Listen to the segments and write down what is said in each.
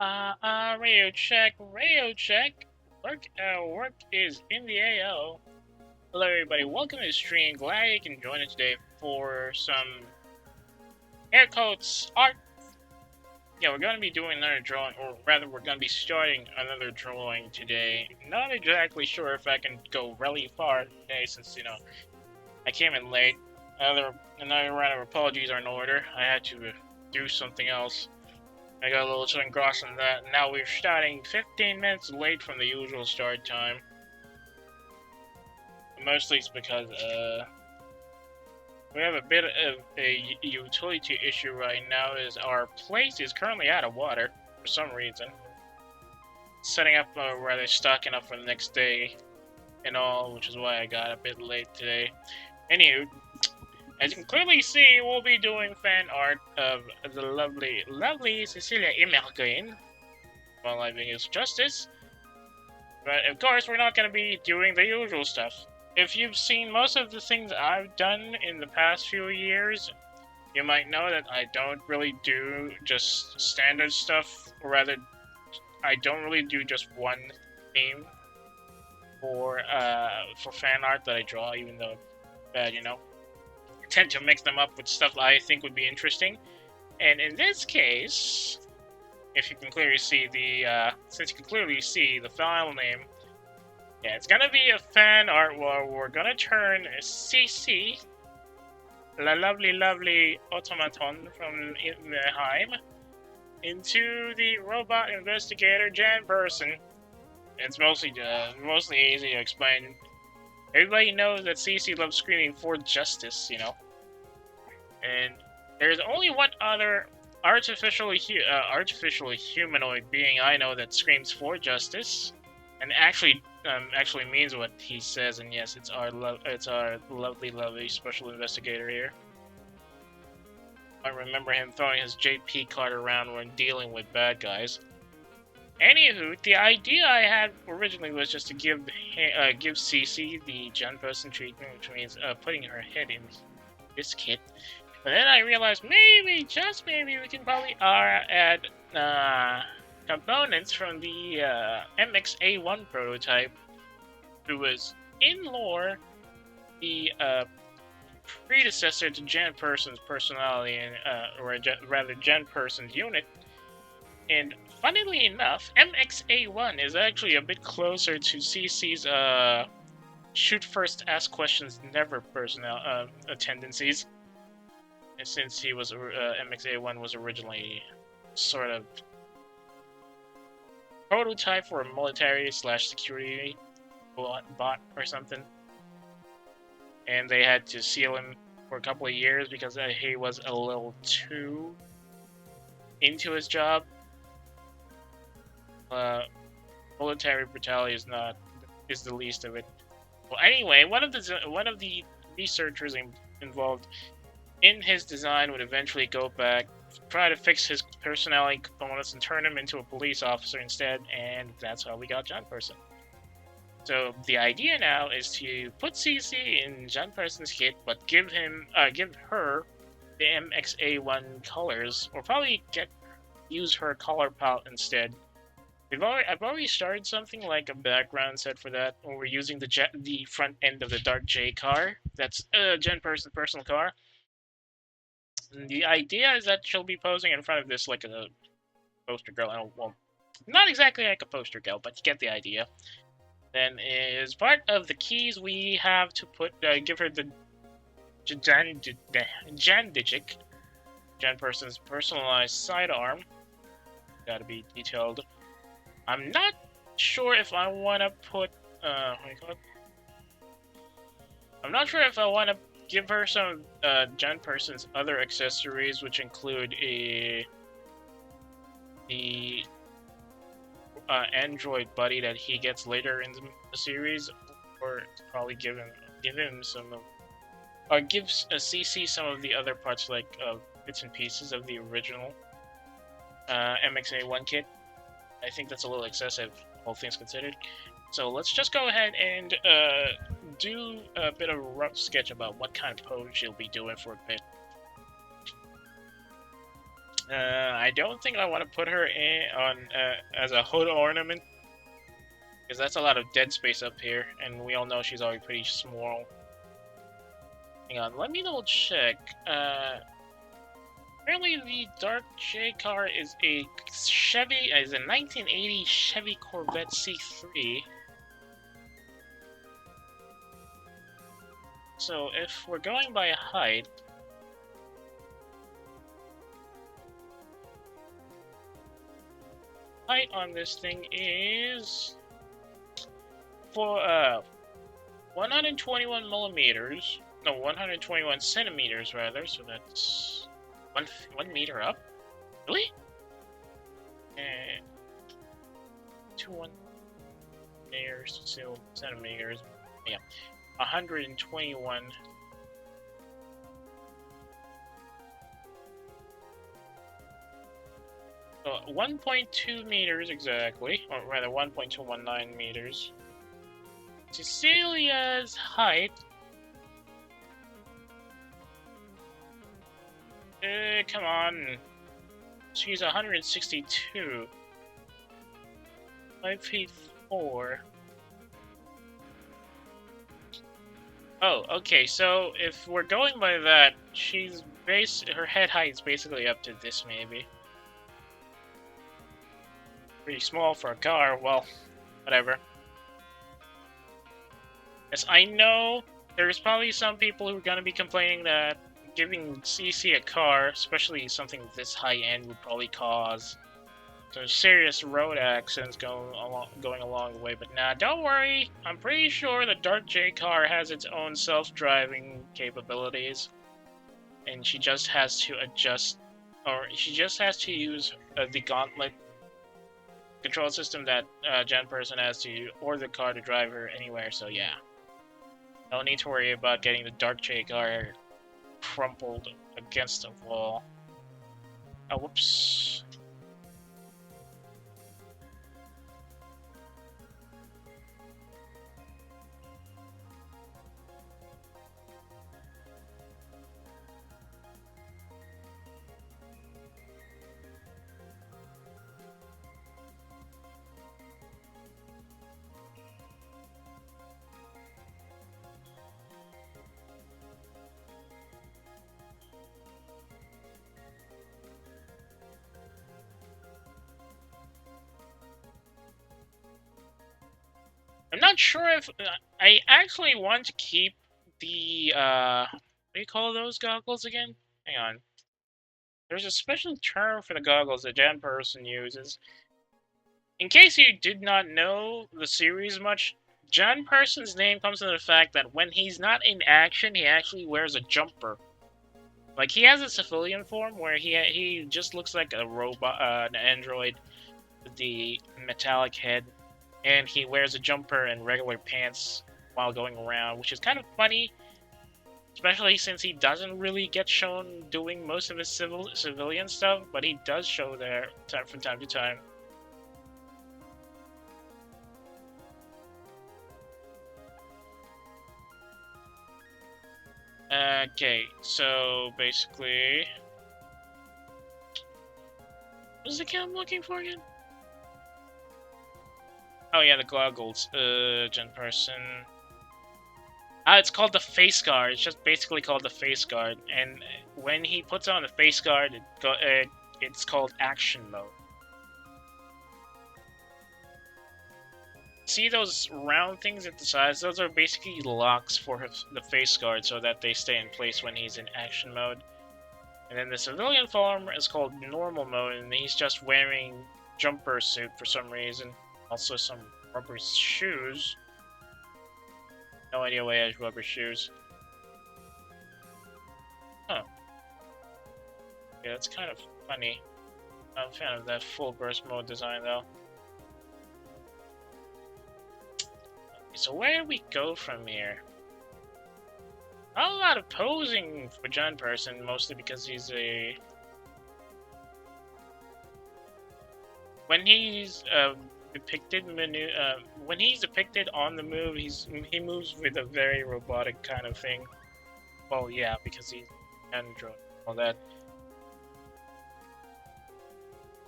Radio check, radio check. Work is in the AO. Hello, everybody. Welcome to the stream. Glad you can join us today for some air quotes art. Yeah, we're going to be doing another drawing, or rather, we're going to be starting another drawing today. Not exactly sure if I can go really far today, since I came in late. Another round of apologies are in order. I had to do something else. I got a little too engrossed in that. Now we're starting 15 minutes late from the usual start time. Mostly it's because, we have a bit of a utility issue right now, is our place is currently out of water, for some reason. Setting up, rather stocking up for the next day and all, which is why I got a bit late today. Anywho, as you can clearly see, we'll be doing fan art of the lovely CC-Janperson while I being his justice. But of course, we're not going to be doing the usual stuff. If you've seen most of the things I've done in the past few years, you might know that I don't really do just standard stuff, or rather, I don't really do just one theme for fan art that I draw, even though I tend to mix them up with stuff I think would be interesting. And in this case, if you can clearly see since you can clearly see the file name, yeah, it's gonna be a fan art where we're gonna turn CC, the lovely automaton from Heim, into the robot investigator Janperson. It's mostly easy to explain. Everybody knows that CC loves screaming for justice, and there's only one other artificially humanoid being I know that screams for justice, and actually means what he says. And yes, it's our lovely special investigator here. I remember him throwing his JP card around when dealing with bad guys. Anywho, the idea I had originally was just to give CC the Janperson treatment, which means putting her head in this kit. But then I realized maybe, just maybe, we can probably add components from the MXA1 prototype, who was in lore the predecessor to Janperson's personality, and or rather Janperson's unit. And funnily enough, MXA1 is actually a bit closer to CC's shoot first, ask questions never tendencies. And since he was MXA1 was originally sort of prototype for a military/security bot or something, and they had to seal him for a couple of years because he was a little too into his job. Military brutality is the least of it. Well, anyway, one of the researchers involved in his design would eventually go back, try to fix his personality components, and turn him into a police officer instead, and that's how we got Janperson. So the idea now is to put CC in Janperson's kit, but give her the MXA1 colors, or probably use her color palette instead. I've already started something like a background set for that, where we're using the front end of the Dark J car. That's Janperson's personal car. And the idea is that she'll be posing in front of this like a poster girl. Well, not exactly like a poster girl, but you get the idea. Then, as part of the keys, we have to give her the Jandichik, Janperson's personalized sidearm. Gotta be detailed. I'm not sure if I want to put, I'm not sure if I want to give her some Janperson's other accessories, which include the android buddy that he gets later in the series, or probably give him some of, or give CC some of the other parts, like bits and pieces of the original MXA1 kit. I think that's a little excessive, all things considered. So let's just go ahead and do a bit of a rough sketch about what kind of pose she'll be doing for a bit. I don't think I want to put her in on as a hood ornament, because that's a lot of dead space up here, and we all know she's already pretty small. Hang on, let me double check. Apparently the Dark J car is a 1980 Chevy Corvette C3. So if we're going by height, on this thing is for 121 millimeters. No, 121 centimeters rather. So that's one meter up. Really? And 21 meters, so centimeters. Yeah, 121. 1.2 meters exactly, or rather 1.219 meters. Cecilia's height. Come on. She's 162. 5 feet 4. Oh, okay, so if we're going by that, her head height is basically up to this, maybe. Pretty small for a car, well, whatever. Yes, I know there's probably some people who are going to be complaining that giving CC a car, especially something this high-end, would probably cause some serious road accidents going along the way. But nah, don't worry. I'm pretty sure the Dark J car has its own self-driving capabilities, and she just has to adjust, or she just has to use the gauntlet control system that Janperson has to order the car to drive her anywhere. So yeah, no need to worry about getting the Dark J car crumpled against the wall. Oh, whoops. I'm not sure if I actually want to keep the what do you call those goggles again? Hang on. There's a special term for the goggles that Janperson uses. In case you did not know the series much, Janperson's name comes from the fact that when he's not in action, he actually wears a jumper. Like, he has a civilian form where he just looks like a robot, an android with the metallic head, and he wears a jumper and regular pants while going around, which is kind of funny, especially since he doesn't really get shown doing most of his civilian stuff, but he does show there from time to time. Okay, so basically, what's the account I'm looking for again? Oh yeah, the goggles. Janperson. It's called the face guard. It's just basically called the face guard. And when he puts on the face guard, it's called action mode. See those round things at the sides? Those are basically locks for the face guard so that they stay in place when he's in action mode. And then the civilian form is called normal mode, and he's just wearing jumper suit for some reason. Also some rubber shoes. No idea why he has rubber shoes. Huh. Yeah, that's kind of funny. I'm a fan of that full burst mode design though. So where do we go from here? Not a lot of posing for Janperson, mostly because he's a... When he's depicted when he's depicted on the move, he moves with a very robotic kind of thing. Well, yeah, because he's android, all that.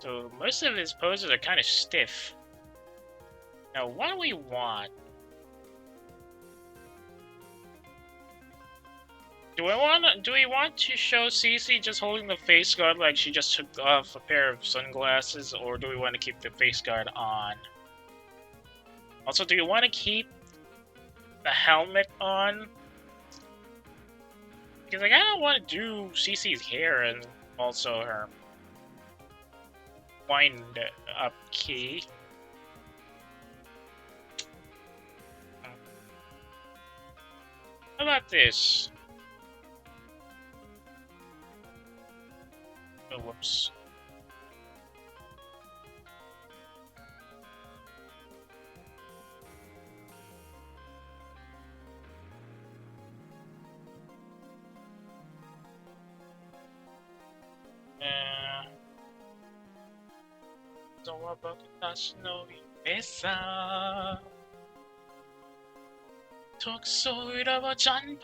So most of his poses are kind of stiff. Now, what do we want? Do we want to show CC just holding the face guard like she just took off a pair of sunglasses, or do we want to keep the face guard on? Also, do you want to keep the helmet on? Because like, I don't want to do CC's hair and also her wind up key. How about this? Oh, whoops. Tokusou Automaton.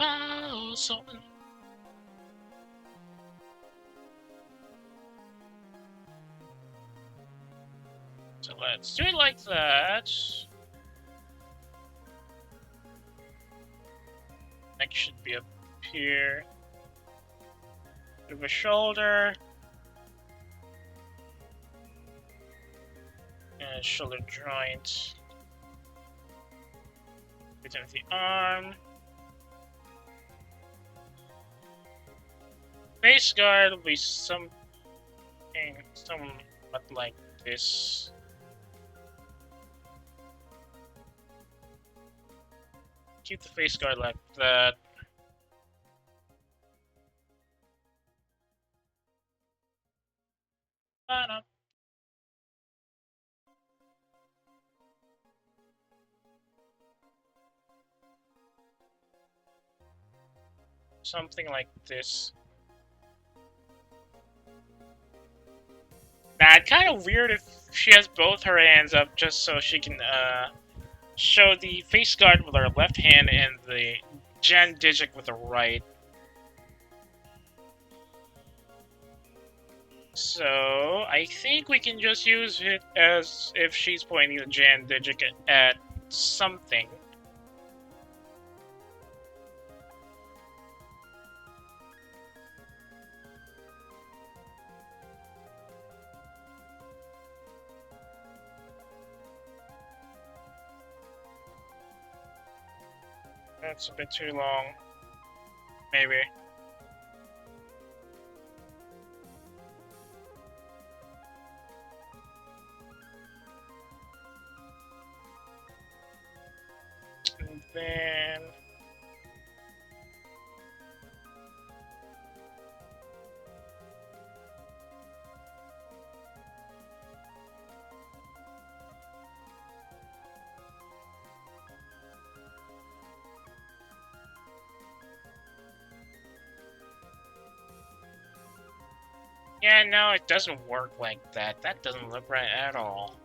So let's do it like that. Neck should be up here. Bit of a shoulder. And shoulder joint. Bit of the arm. Face guard will be something somewhat like this. Keep the face guard like that. Something like this. Now, it's kind of weird if she has both her hands up just so she can show the face guard with her left hand and the Jan digit with the right. So, I think we can just use it as if she's pointing the Jan digit at something. That's a bit too long. Maybe. And then... yeah, no, it doesn't work like that. That doesn't look right at all.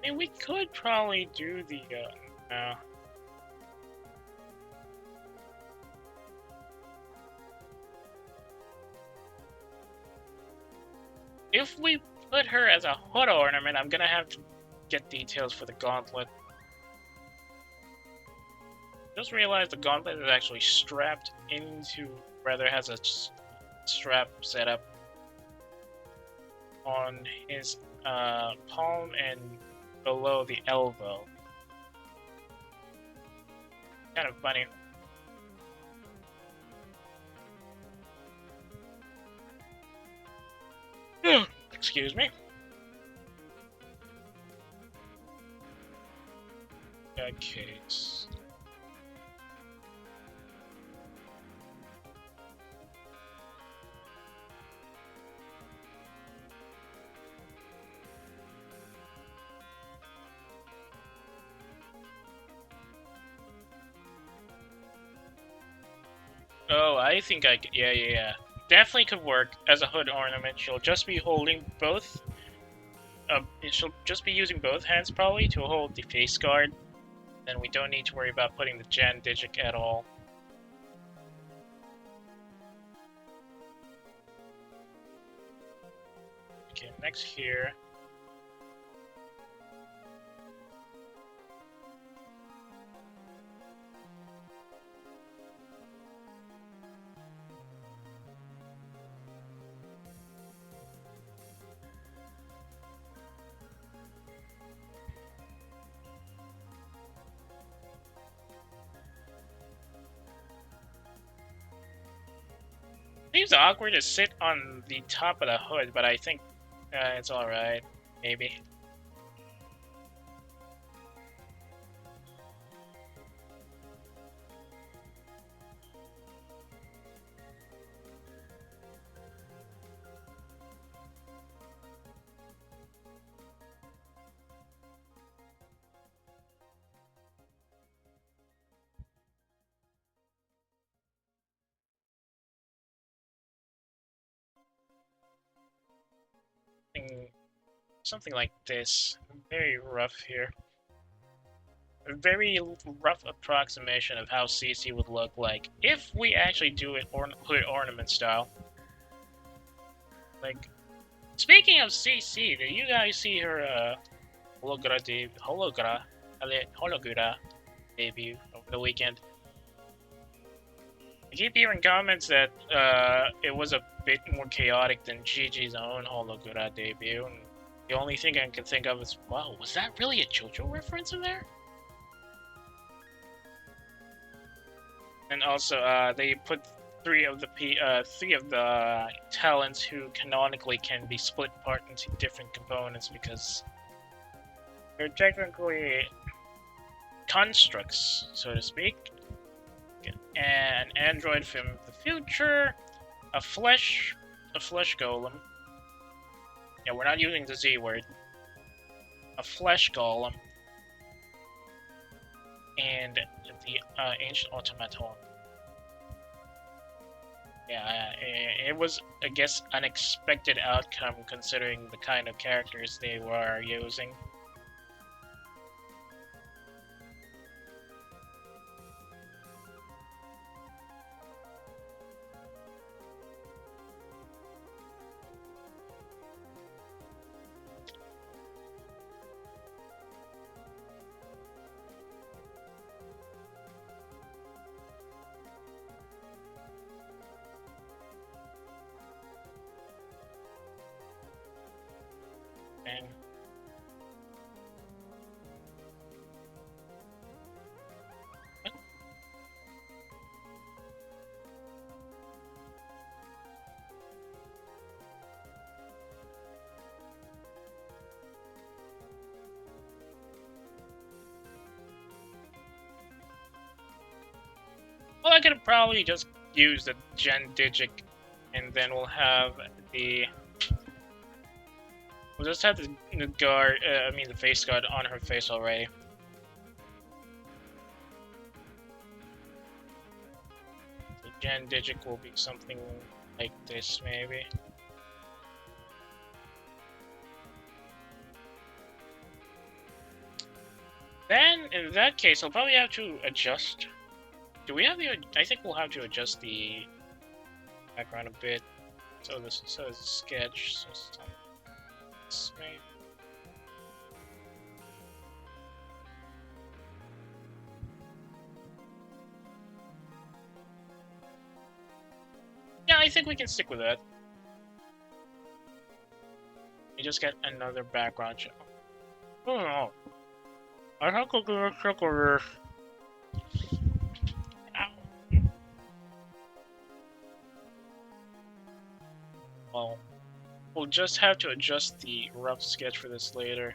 I mean, we could probably do the, if we put her as a hood ornament, I'm gonna have to get details for the gauntlet. Just realized the gauntlet is actually strapped into, rather has a strap set up on his palm and below the elbow. Kind of funny. Excuse me. That case. Oh, I think I could, yeah. Definitely could work as a hood ornament. She'll just be holding both, she'll just be using both hands probably to hold the face guard. Then we don't need to worry about putting the Jan digit at all. Okay, next here. Seems awkward to sit on the top of the hood, but I think it's alright. Maybe. Something like this. Very rough here. A very rough approximation of how CC would look like if we actually do it hood ornament style. Like, speaking of CC, did you guys see her hologra debut over the weekend? I keep hearing comments that it was a bit more chaotic than Gigi's own hologra debut, and the only thing I can think of is, wow, was that really a JoJo reference in there? And also, they put three of the talents who canonically can be split apart into different components because they're technically constructs, so to speak. An android from the future, a flesh golem. Yeah, we're not using the Z word. A flesh golem. And the ancient automaton. Yeah, it was, I guess, unexpected outcome considering the kind of characters they were using. And well, I could probably just use the Gen Digic, and then we'll have the. We'll just have the guard. The face guard on her face already. The Gen Digic will be something like this, maybe. Then, in that case, I'll probably have to adjust. Do we have the? I think we'll have to adjust the background a bit. So this is a sketch. So this maybe. Yeah, I think we can stick with that. We just get another background show. Oh no. I think we're gonna stick with this. Ow. Well, we'll just have to adjust the rough sketch for this later.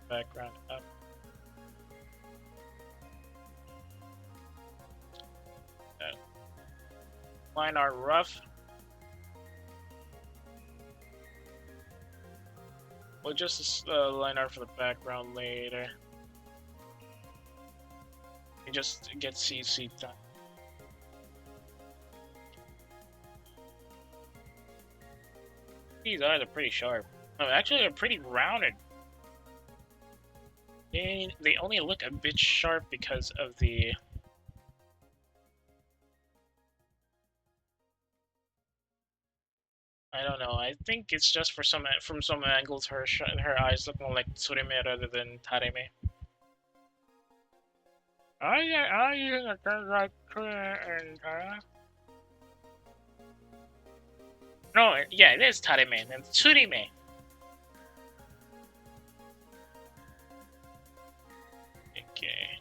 Background up. Line art rough. We'll just line art for the background later. We just get CC done. These eyes are pretty sharp. No, actually, they're pretty rounded. They only look a bit sharp because of the I don't know. I think it's just from some angles her eyes look more like Tsurime rather than Tareme. Are you a girl like and No, yeah, it is Tareme and Tsurime. Okay.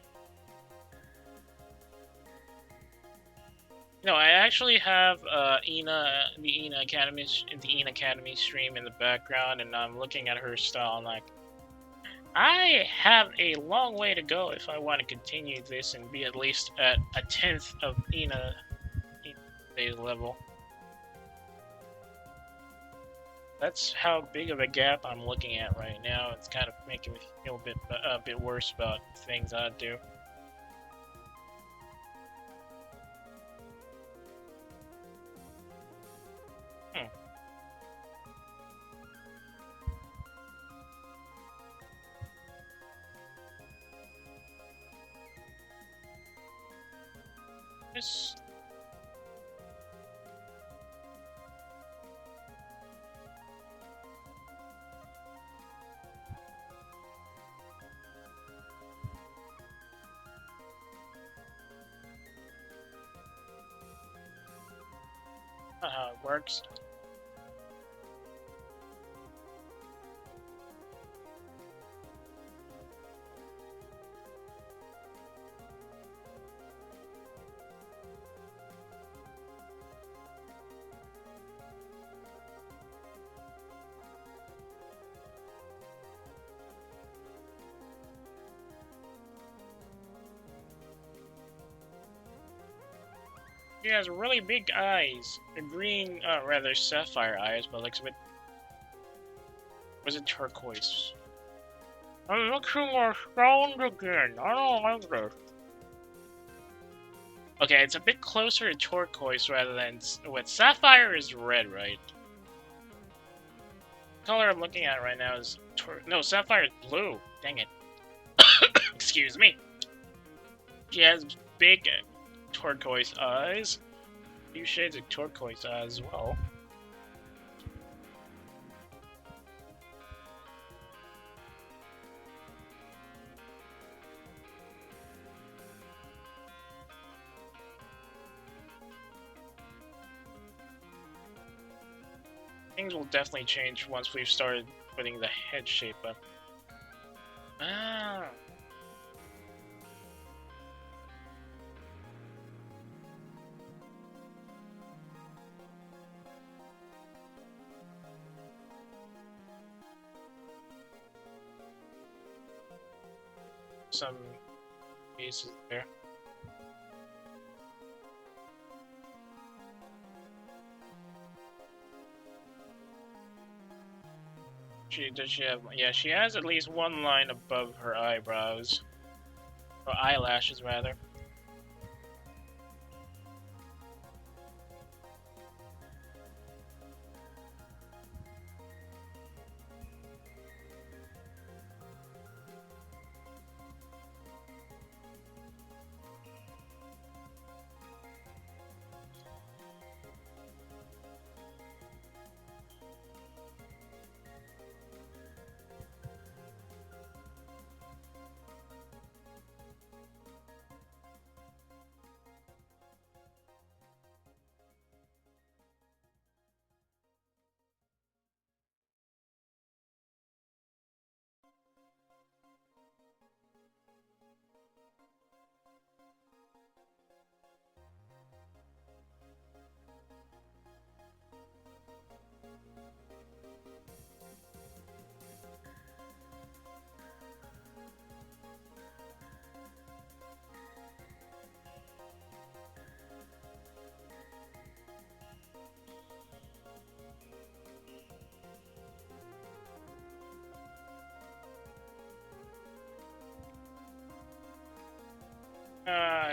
No, I actually have the Ina Academy stream in the background, and I'm looking at her style and like, I have a long way to go if I want to continue this and be at least at a 10th of Ina's level. That's how big of a gap I'm looking at right now. It's kind of making me feel a bit worse about things I do. This not how it works. She has really big eyes. The green, rather sapphire eyes, but looks a bit. Was it turquoise? I'm looking around again. I don't like this. Okay, it's a bit closer to turquoise rather than what sapphire is red, right? The color I'm looking at right now is no, sapphire is blue. Dang it. Excuse me. She has big turquoise eyes. A few shades of turquoise eyes as well. Things will definitely change once we've started putting the head shape up. Ah. Some pieces there. Does she have? Yeah, she has at least one line above her eyebrows, or eyelashes rather.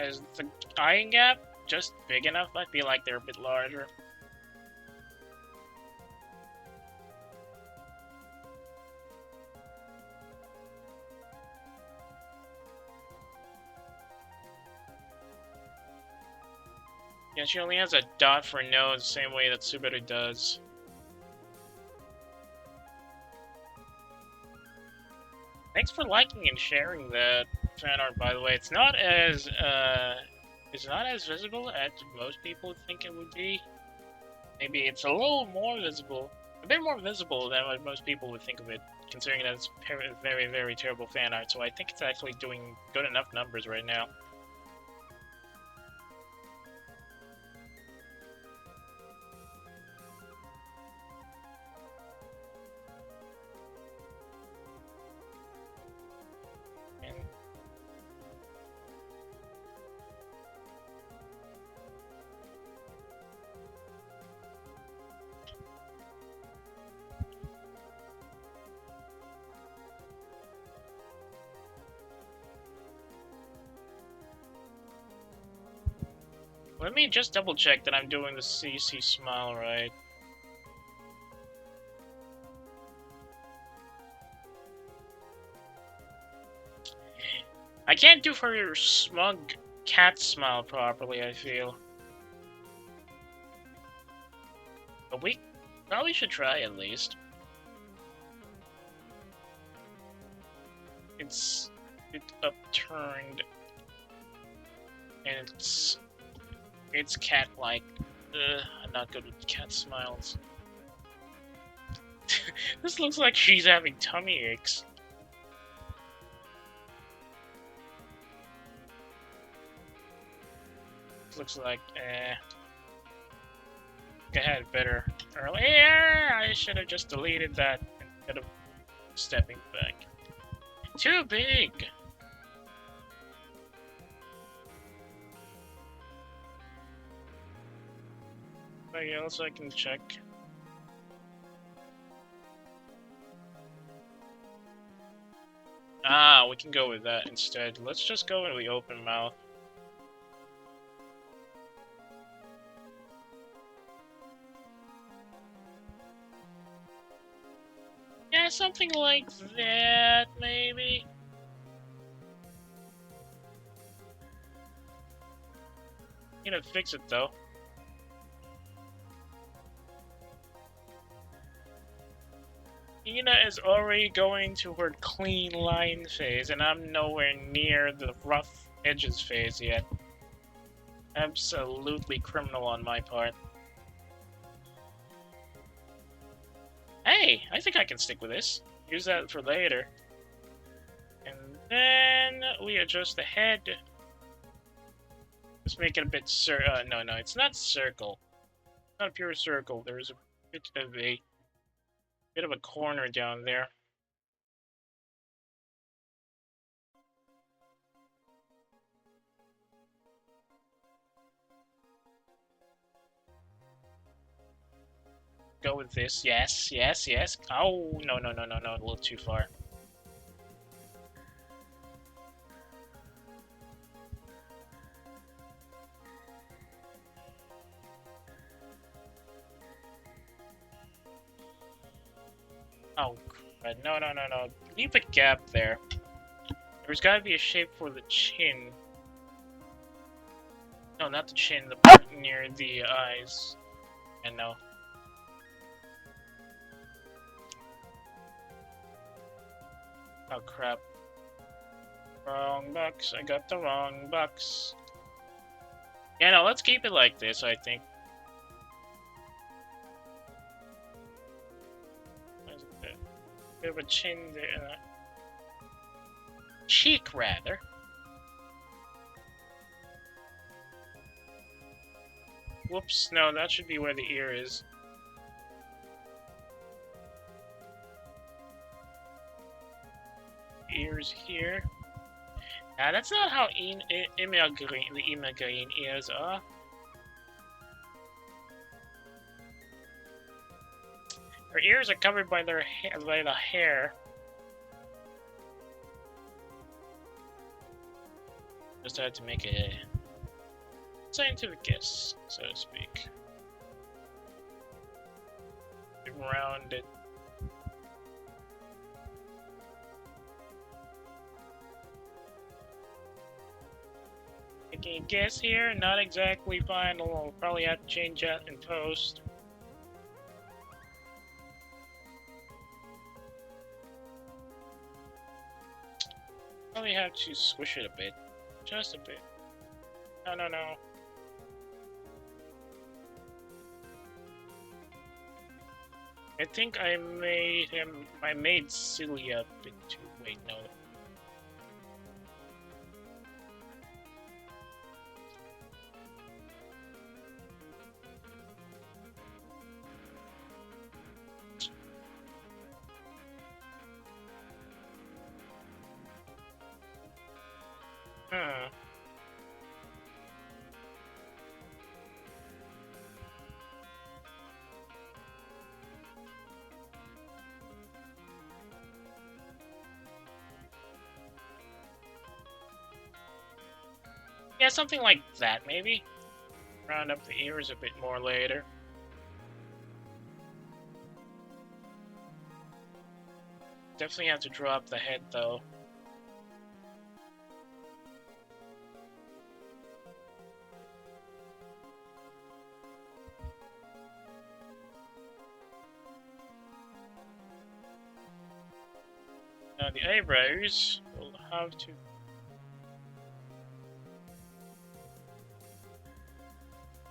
Is the eye gap just big enough? I feel like they're a bit larger. Yeah, she only has a dot for nose, same way that Subaru does. Thanks for liking and sharing that fan art, by the way. It's not as visible as most people think it would be. Maybe it's a little more visible, a bit more visible than what most people would think of it, considering that it's very, very terrible fan art. So I think it's actually doing good enough numbers right now. Let me just double check that I'm doing the CC smile right. I can't do for your smug cat smile properly, I feel. But we probably should try at least. It's upturned and it's cat-like. I'm not good with cat smiles. This looks like she's having tummy aches. Looks like, I had better earlier. I should have just deleted that instead of stepping back. Too big! Anything else I can check? Ah, we can go with that instead. Let's just go into the open mouth. Yeah, something like that, maybe? You know, fix it though. Ina is already going toward clean line phase, and I'm nowhere near the rough edges phase yet. Absolutely criminal on my part. Hey, I think I can stick with this. Use that for later. And then we adjust the head. Let's make it a bit no, it's not circle. It's not a pure circle. There's a bit of a corner down there. Go with this. Yes, yes, yes. Oh, no, a little too far. Oh, crud. No. Leave a gap there. There's gotta be a shape for the chin. No, not the chin, the part near the eyes. And no. Oh, crap. Wrong box. I got the wrong box. Yeah, no, let's keep it like this, I think. Bit of a chin there. Cheek, rather. Whoops, no, that should be where the ear is. Ears here. Now, that's not how the immigrant ears are. Her ears are covered by the hair. Just had to make a scientific guess, so to speak. Rounded. Making a guess here, not exactly final. We'll probably have to change that in post. Probably have to squish it a bit. Just a bit. No, no, no. I think I made Celia a bit too. Wait, no. Huh. Yeah, something like that, maybe. Round up the ears a bit more later. Definitely have to draw up the head, though. Now the eyebrows will have to...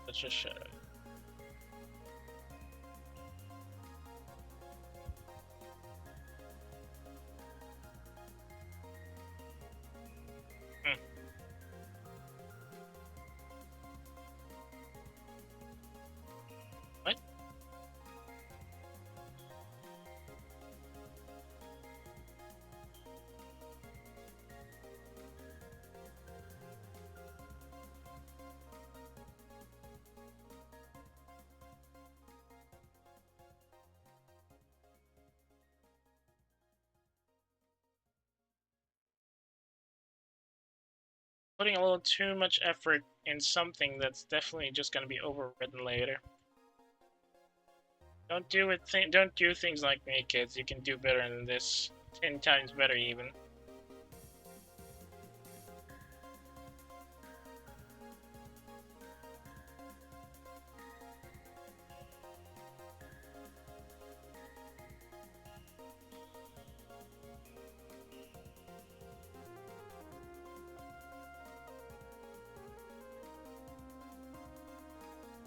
Let's just show it. What? Putting a little too much effort in something that's definitely just gonna be overridden later. Don't do things like me, kids. You can do better than this. 10 times better, even.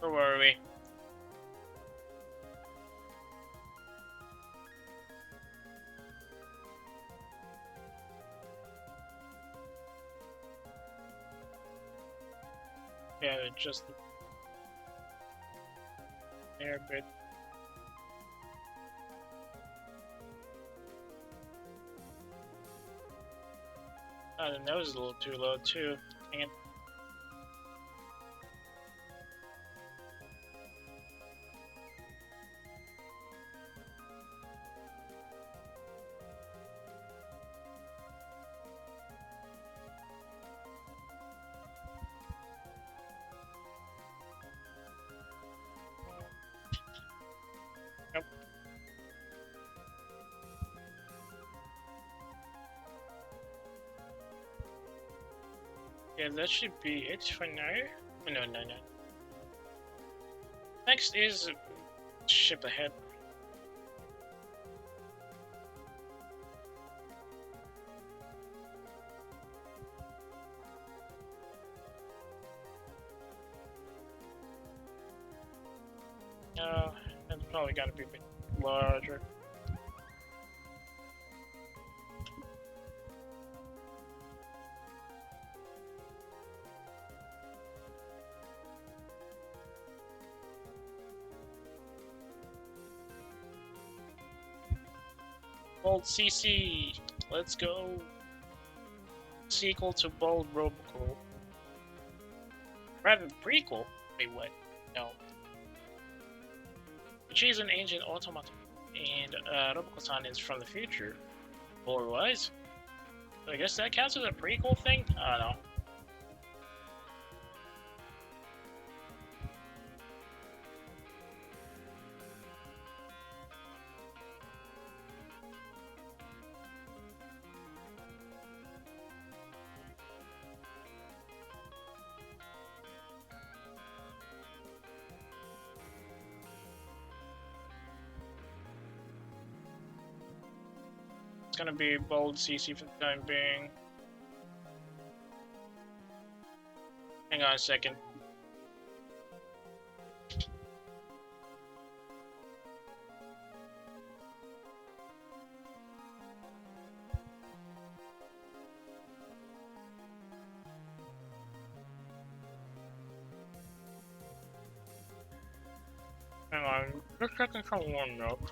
Where were we? Yeah, just there a bit. Oh, the nose is a little too low, too. Dang it. Nope. Yeah, that should be it for now. Oh, no, no, no. Next is ship ahead. That's probably gotta be a bit larger. Bold CC, let's go. Sequel to Bold Robocool. Rather prequel. Wait, what? No. She's an ancient automaton, and Robocosan is from the future. Or was? So I guess that counts as a prequel thing? I don't know. It's gonna be Bold CC for the time being. Hang on a second. Hang on, just checking some warm milk.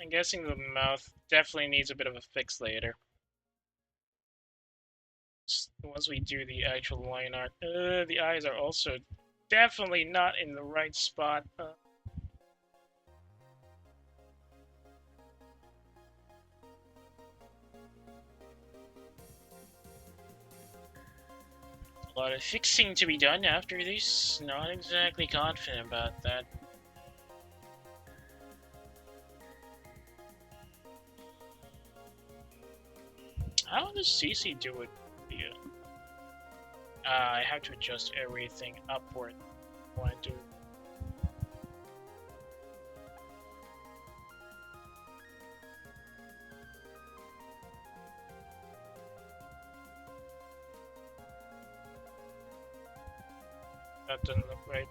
I'm guessing the mouth definitely needs a bit of a fix later. Once we do the actual line art. The eyes are also definitely not in the right spot. A lot of fixing to be done after this. Not exactly confident about that. How does CC do it? Yeah. I have to adjust everything upward when I do it. That doesn't look right.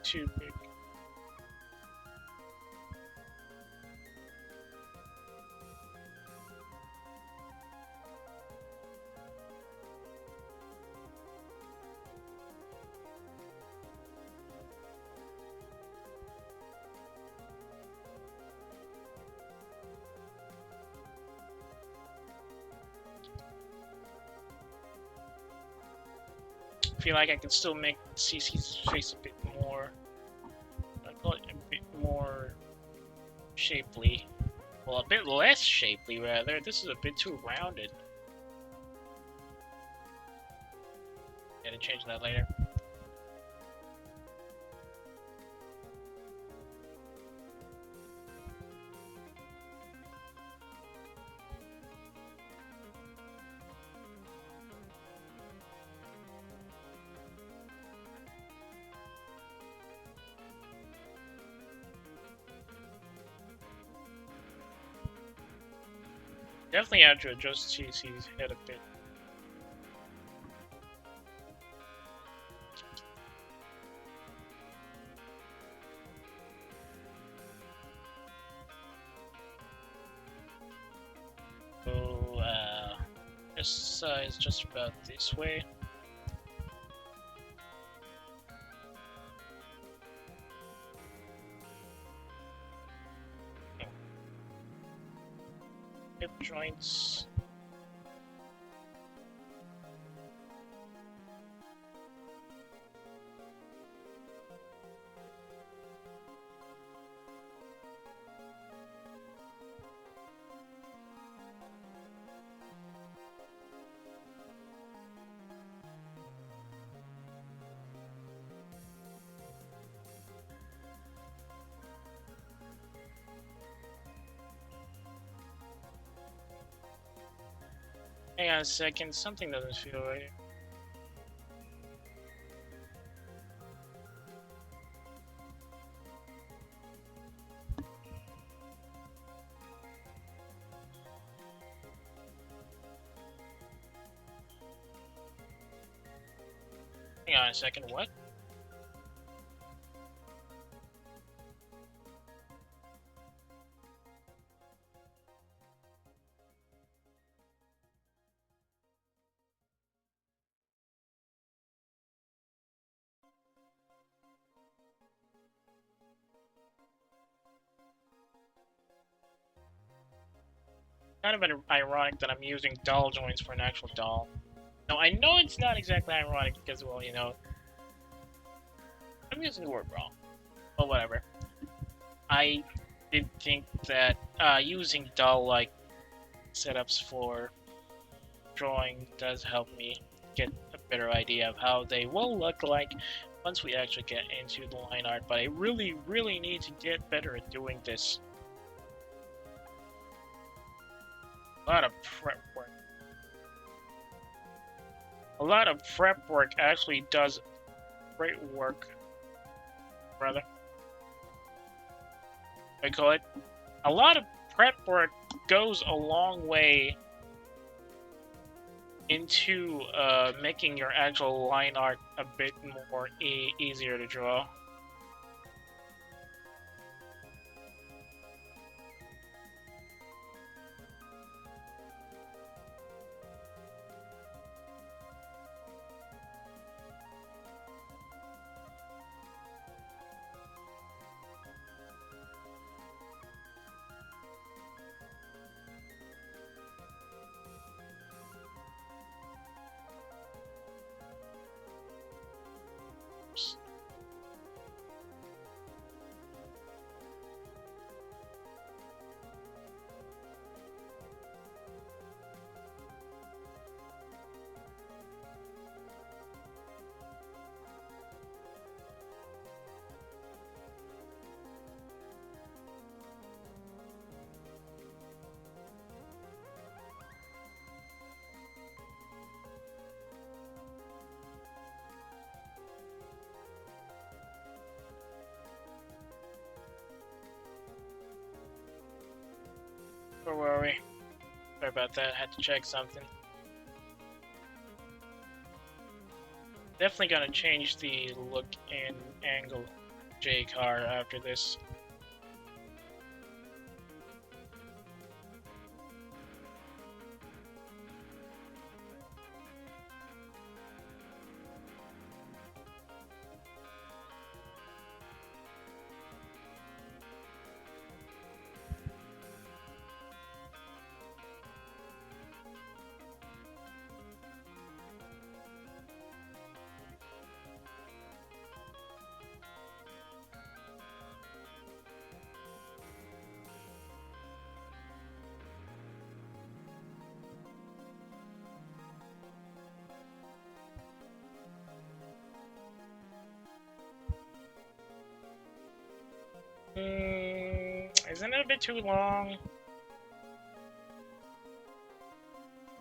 Too big. I feel like I can still make CC's face a bit more, I call it a bit more shapely. Well, a bit less shapely, rather. This is a bit too rounded. Gotta change that later. Definitely have to adjust CC's head a bit. So, this size just about this way. Hip joints. Hang on a second, something doesn't feel right. Hang on a second, what? kind of ironic that I'm using doll joints for an actual doll. Now, I know it's not exactly ironic because, well, you know, I'm using the word wrong. But whatever. I did think that using doll-like setups for drawing does help me get a better idea of how they will look like once we actually get into the line art, but I really, really need to get better at doing this. A lot of prep work. A lot of prep work actually does great work, brother. I call it. A lot of prep work goes a long way into making your actual line art a bit more easier to draw. Where were we? Sorry about that, had to check something. Definitely gonna change the look and angle J-Car after this. Isn't it a bit too long?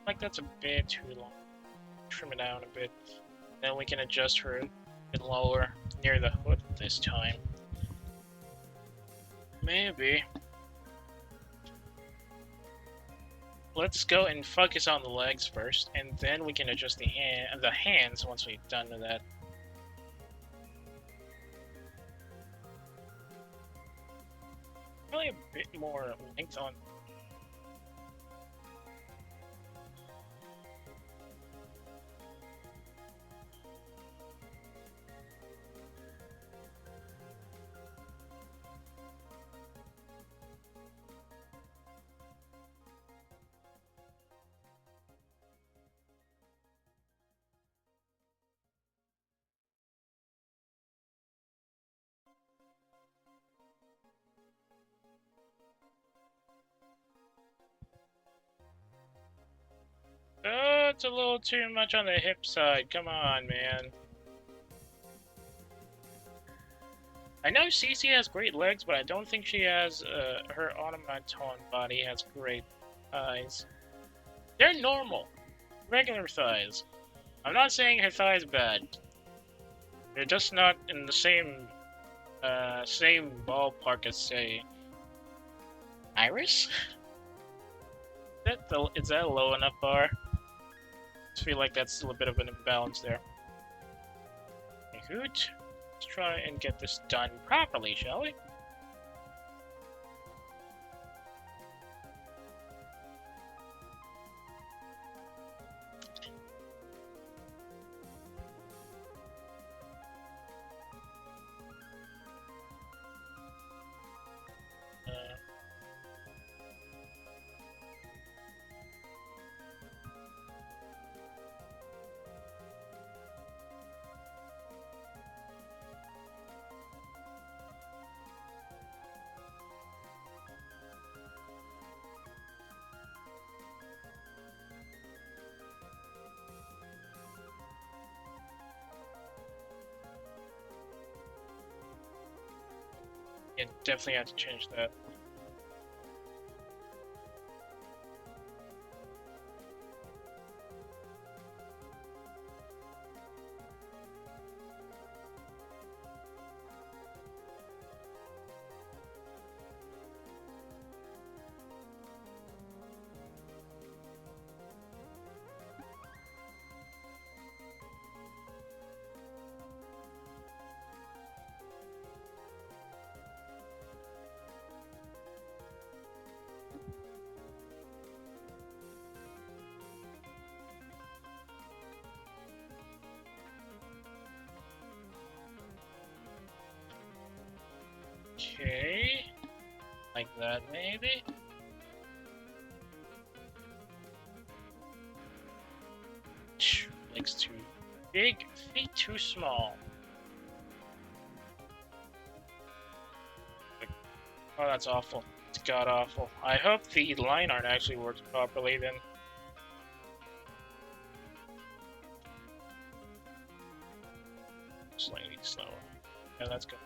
Like that's a bit too long. Trim it down a bit. Then we can adjust her a bit lower near the hood this time. Maybe. Let's go and focus on the legs first, and then we can adjust the hands once we've done that. Probably a bit more length on. Oh, it's a little too much on the hip side. Come on, man. I know CC has great legs, but I don't think she has, her automaton body has great thighs. They're normal. Regular thighs. I'm not saying her thighs bad. They're just not in the same ballpark as, say, Iris? Is that a low enough bar? I feel like that's still a bit of an imbalance there. Hoot. Let's try and get this done properly, shall we? Yeah, definitely have to change that. Okay, like that maybe. Legs too big, feet too small. Oh, that's awful. It's god awful. I hope the line art actually works properly then. Slightly slower. Yeah, that's good.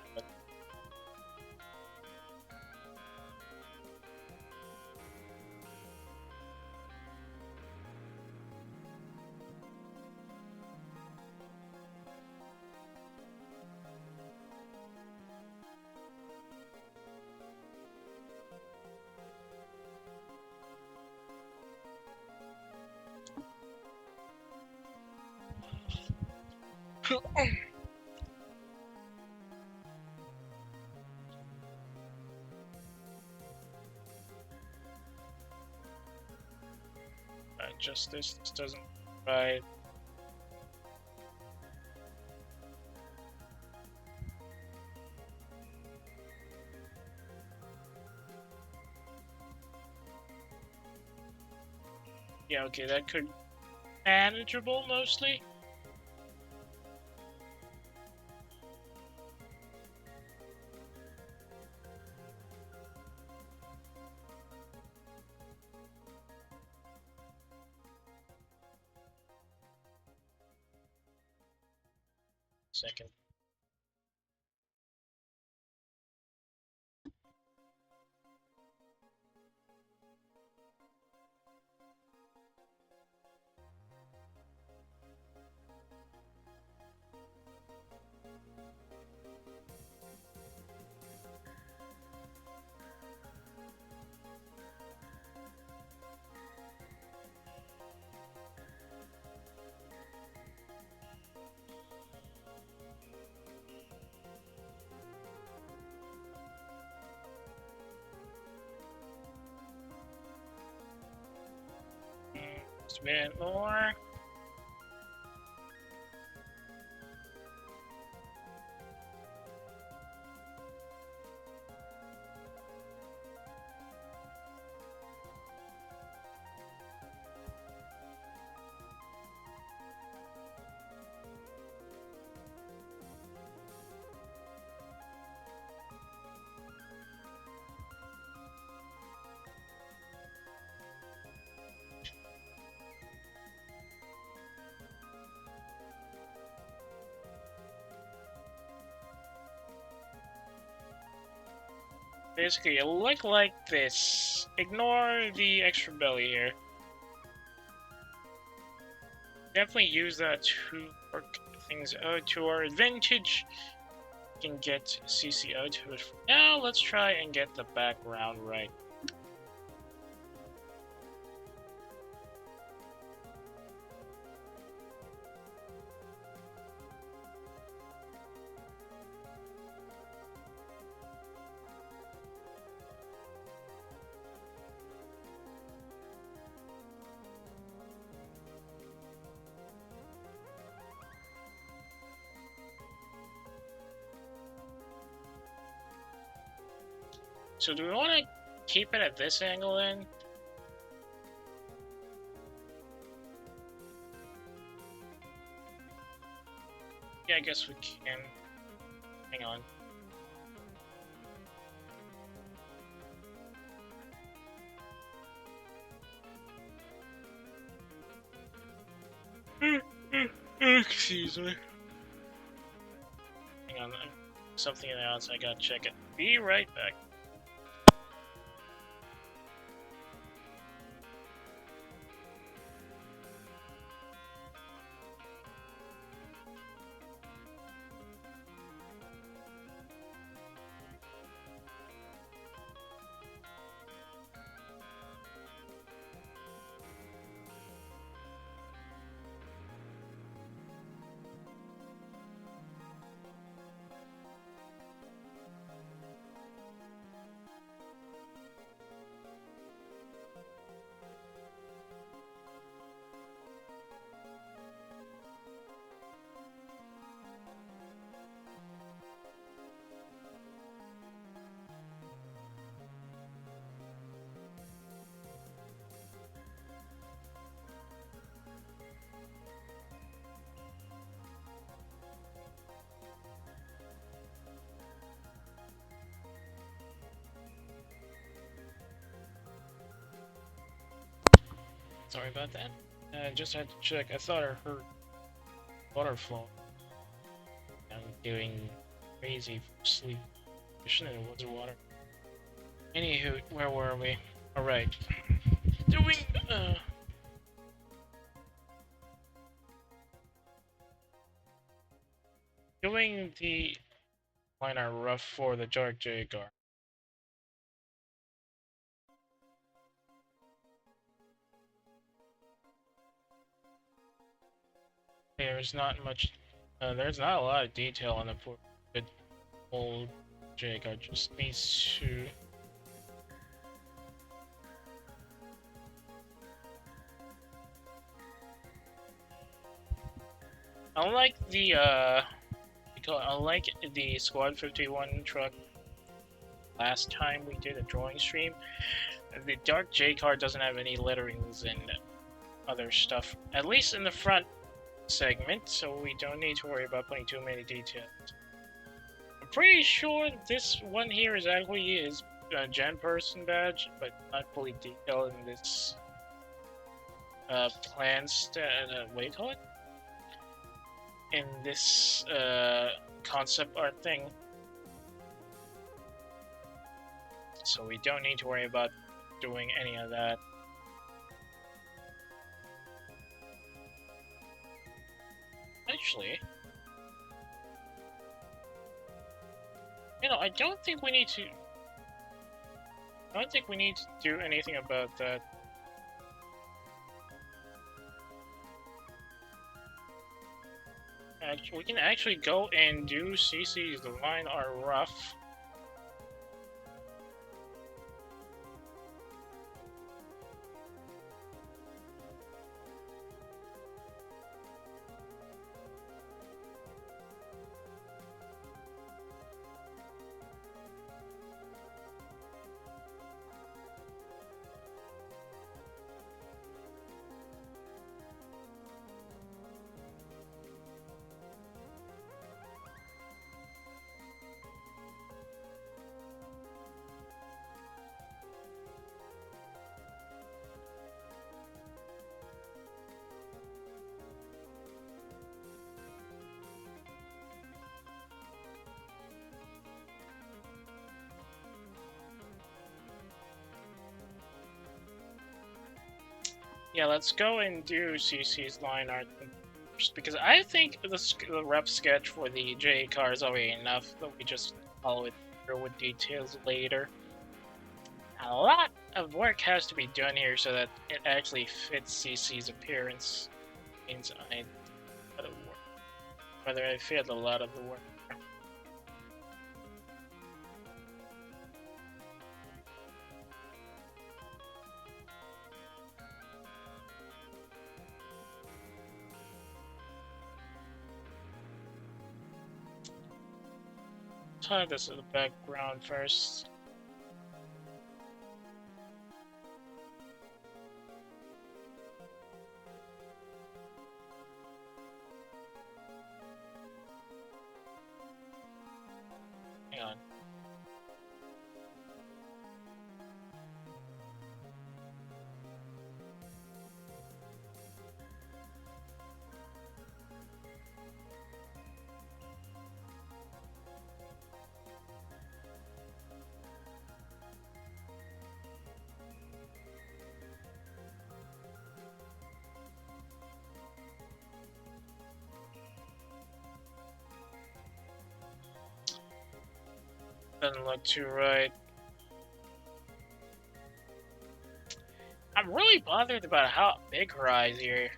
Just this doesn't right. Yeah, okay, that could manageable mostly. Second. Just a bit more. Basically, it look like this. Ignore the extra belly here. Definitely use that to work things out to our advantage. We can get CC out to it. Now let's try and get the background right. So do we want to keep it at this angle then? Yeah, I guess we can. Hang on. Excuse me. Hang on. something else. I gotta check it. Be right back. Sorry about that. I just had to check. I thought I heard water flowing. I'm doing crazy for sleep. Shouldn't it was water. Anywho, where were we? Alright. Doing doing the liner rough for the Dark J car. There's not much. There's not a lot of detail on the old J car. Just needs to. Unlike the unlike the Squad 51 truck last time we did a drawing stream, the Dark J car doesn't have any letterings and other stuff, at least in the front segment, so we don't need to worry about putting too many details. I'm pretty sure this one here is actually his Janperson badge, but not fully detailed in this what do you call it? In this concept art thing. So we don't need to worry about doing any of that. Actually, you know, I don't think we need to do anything about that. We can actually go and do CC's line art rough. Yeah, let's go and do CC's line art first, because I think the rough sketch for the J car is already enough, but we just follow it through with details later. A lot of work has to be done here so that it actually fits CC's appearance. Means I gotta work. Whether I failed a lot of the work. Tie this in the background first. Hang on. Doesn't look too right. I'm really bothered about how big her eyes here.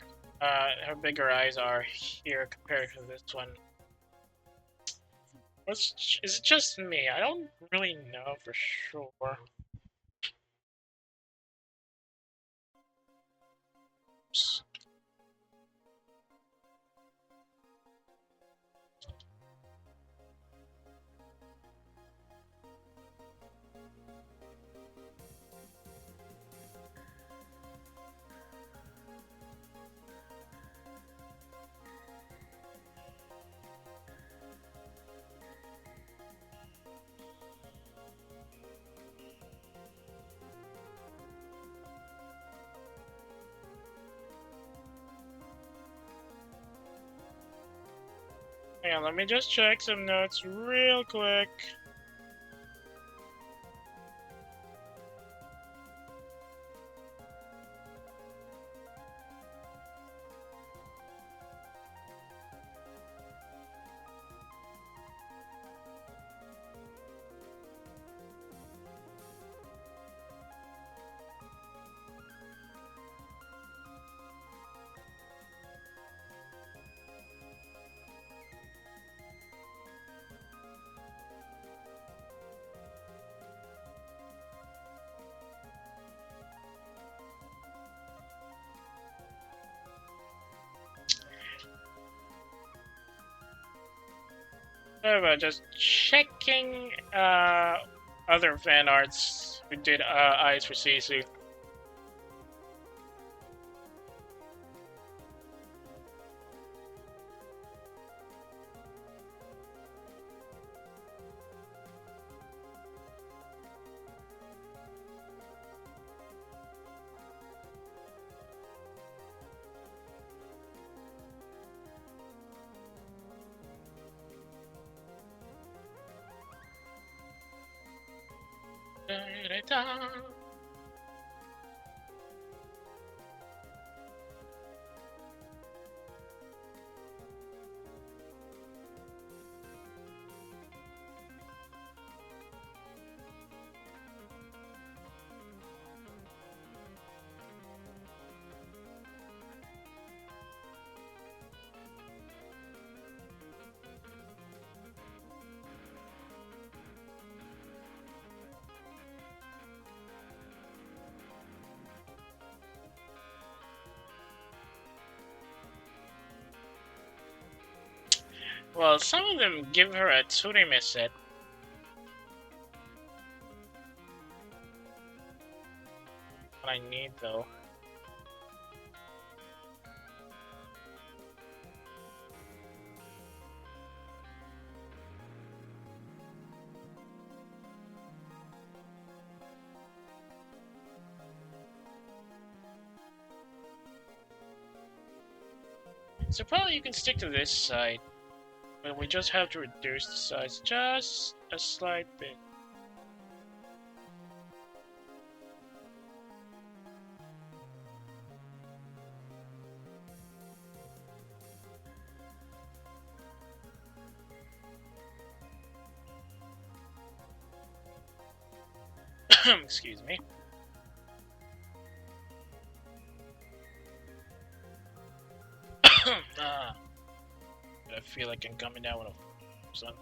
How big her eyes are here compared to this one. Is it just me? I don't really know for sure. Oops. Hang on, let me just check some notes real quick. Sorry about just checking other fan arts who did eyes for CC. Well, some of them give her a Tsurime set. What I need, though. So probably you can stick to this side. But we just have to reduce the size just a slight bit. Excuse me. I feel like I'm coming down with something.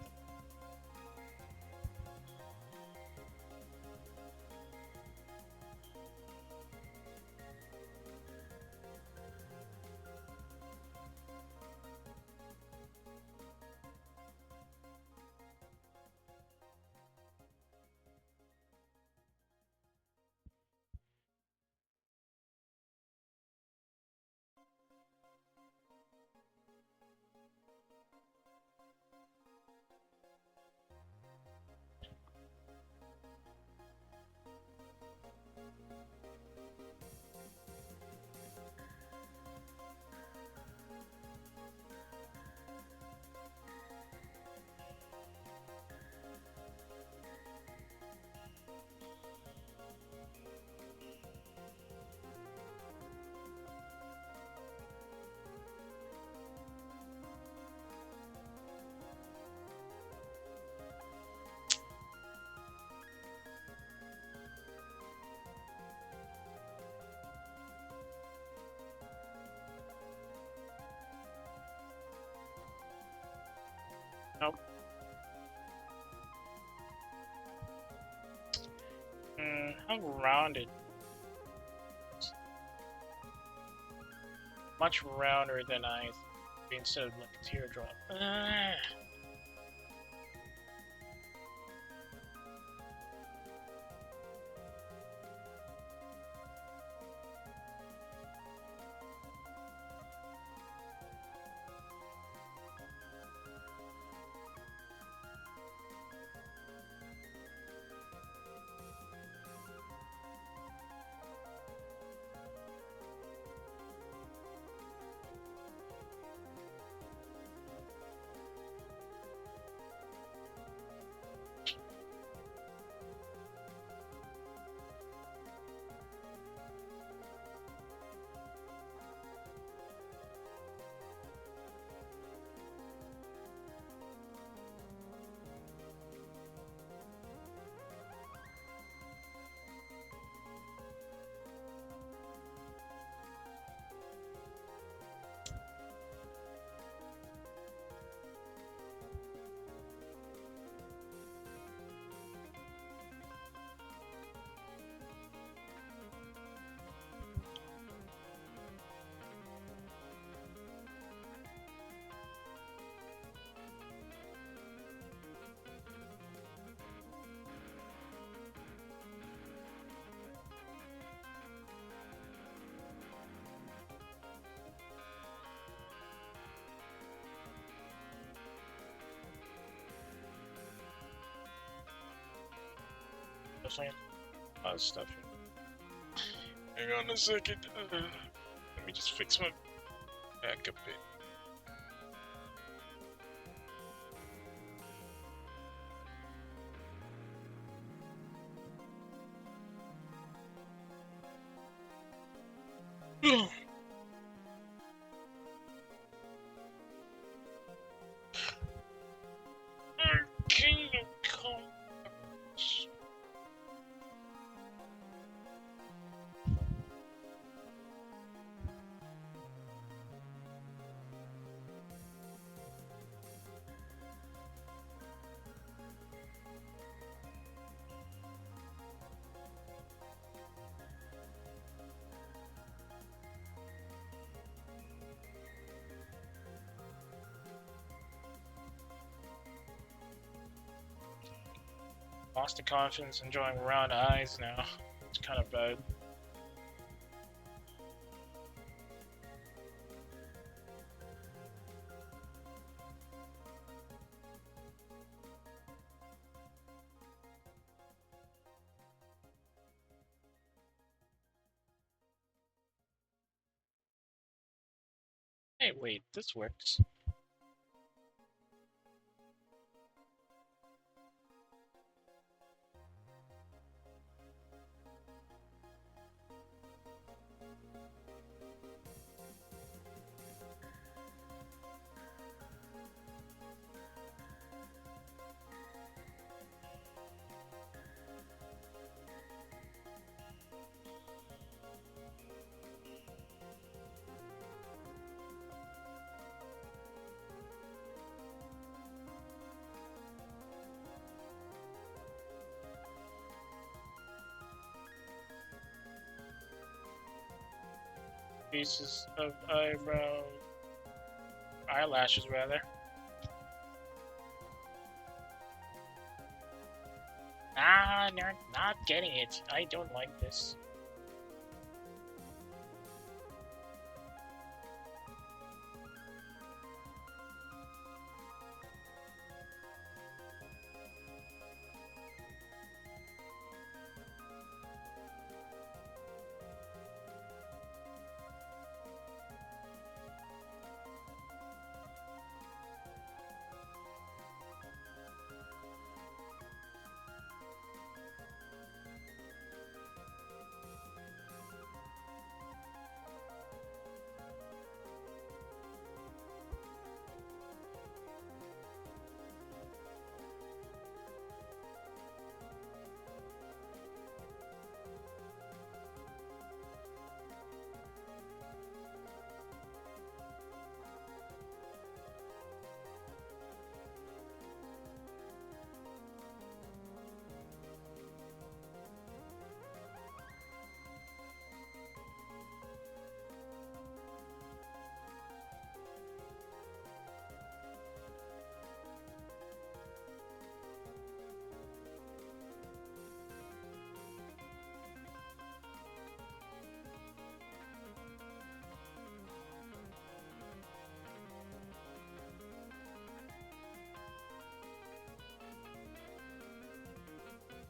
Nope. How rounded? Much rounder than I thought, instead of like a teardrop. Just like a lot of stuff here. Hang on a second. Let me just fix my back a bit. Kingdom Come. Lost the confidence, enjoying round eyes now. It's kind of bad. Hey, wait, this works. Pieces of eyelashes rather. Ah, you're not getting it. I don't like this.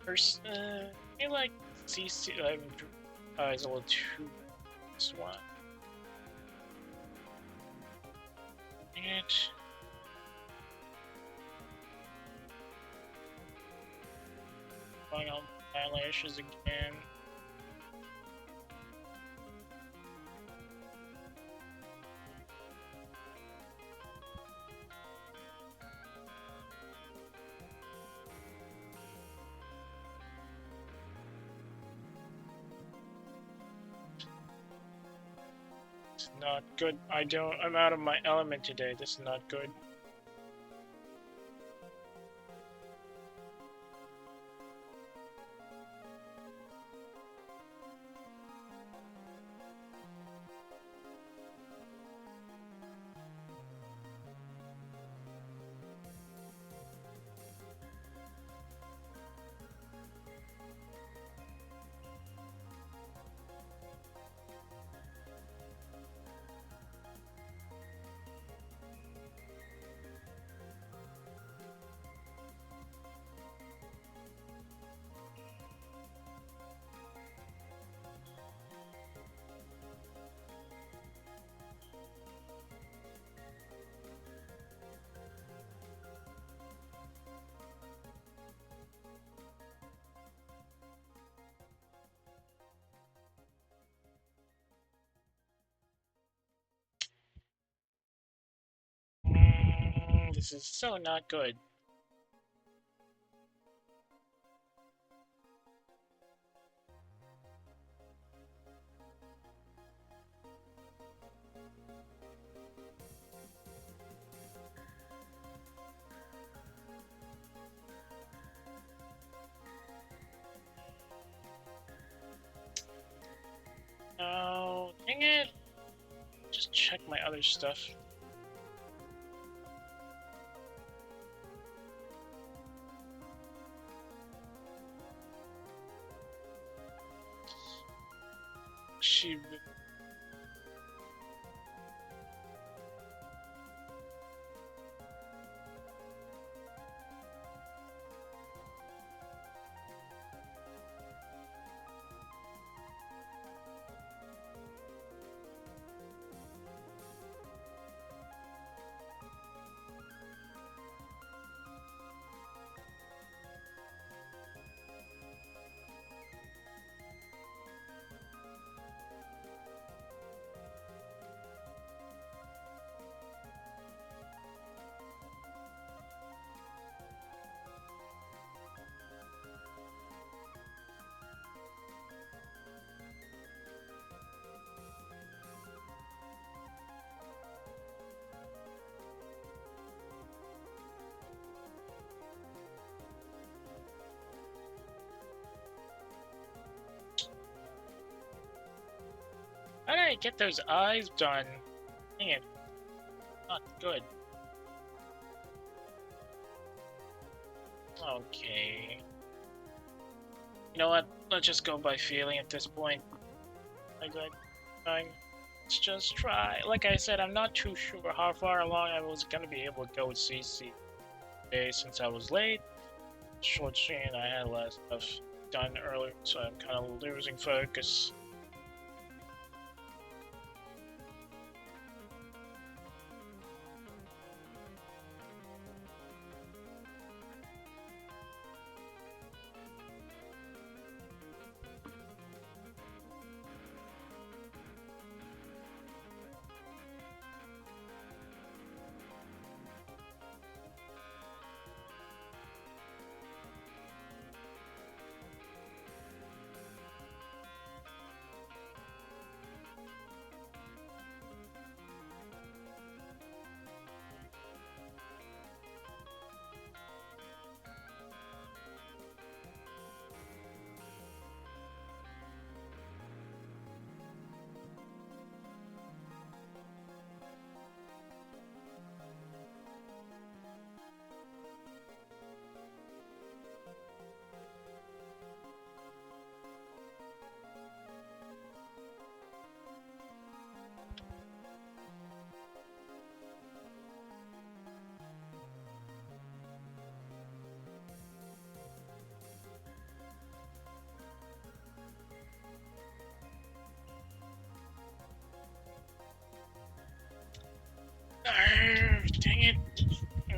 I feel like CC is a little too this one. Dang it. Going on eyelashes again. It's not good. I'm out of my element today. This is not good. This is so not good. Oh, dang it! Just check my other stuff. She. How did I get those eyes done? Dang it. Not good. Okay. You know what? Let's just go by feeling at this point. Let's just try. Like I said, I'm not too sure how far along I was gonna be able to go with CC today since I was late. Short chain, I had a lot of stuff done earlier, so I'm kind of losing focus.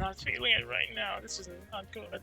not feeling it right now. This is not good.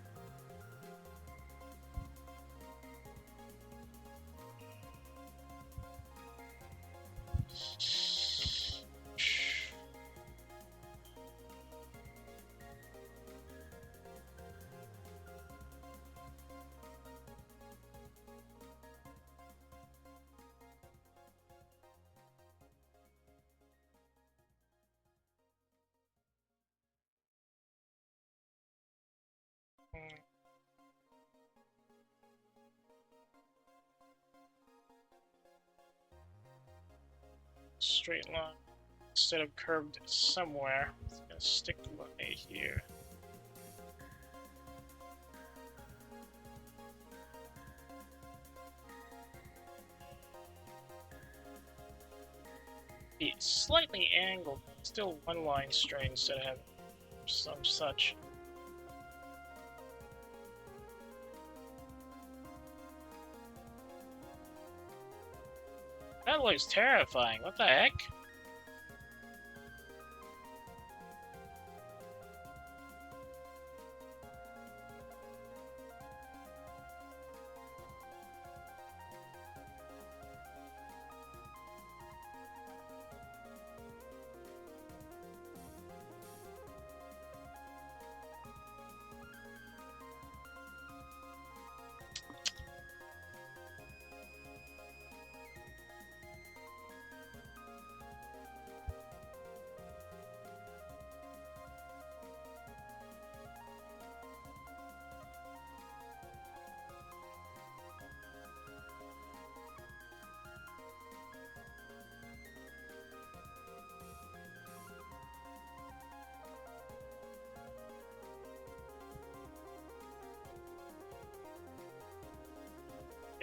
Straight line instead of curved somewhere. It's gonna stick right here. It's slightly angled, still one line straight instead of having some such. That looks terrifying. What the heck?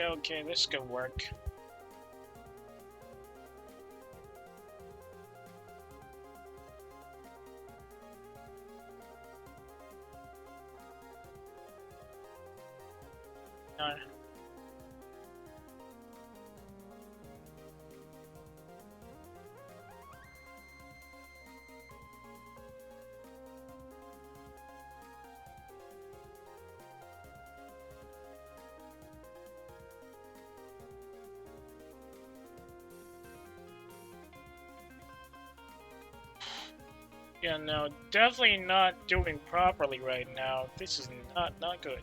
Okay, this could work. No. Yeah, no, definitely not doing properly right now. This is not good.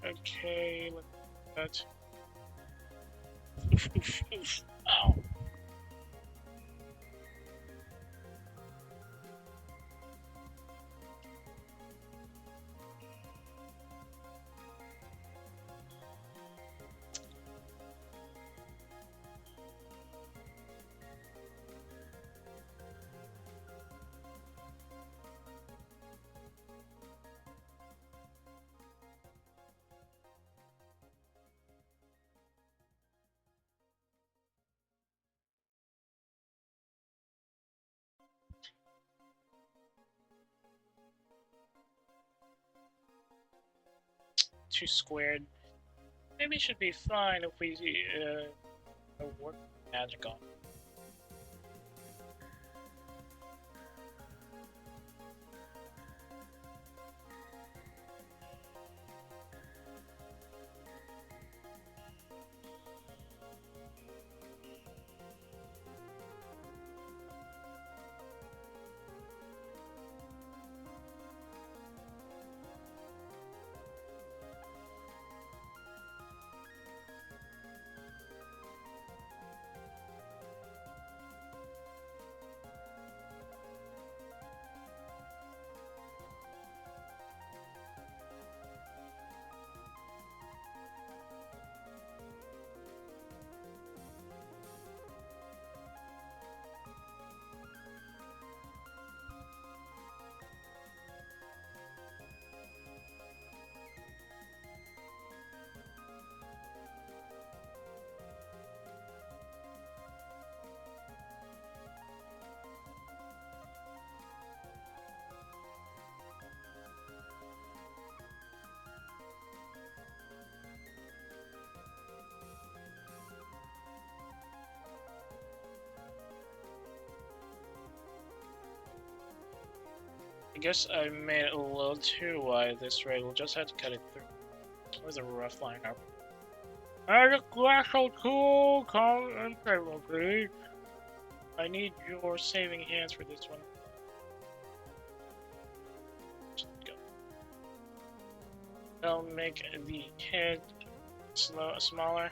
Okay, let's do that. Oof, oof, oof. Ow. Too squared. Maybe it should be fine if we work magic on. guess I made it a little too wide this way. We'll just have to cut it through. Where's a rough line up? The glacial tool, come and table, please. I need your saving hands for this one. Just go. I'll make the head smaller.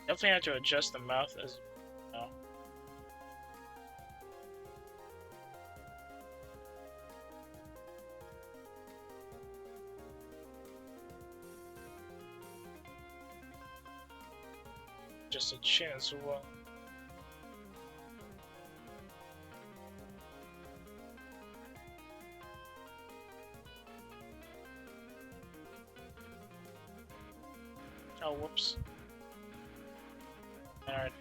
Definitely have to adjust the mouth as well. Just a chin as well. Oh, whoops. Alright.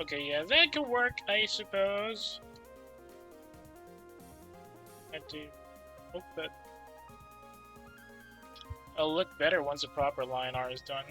Okay, yeah, that could work, I suppose. I do hope that it'll look better once the proper line art is done.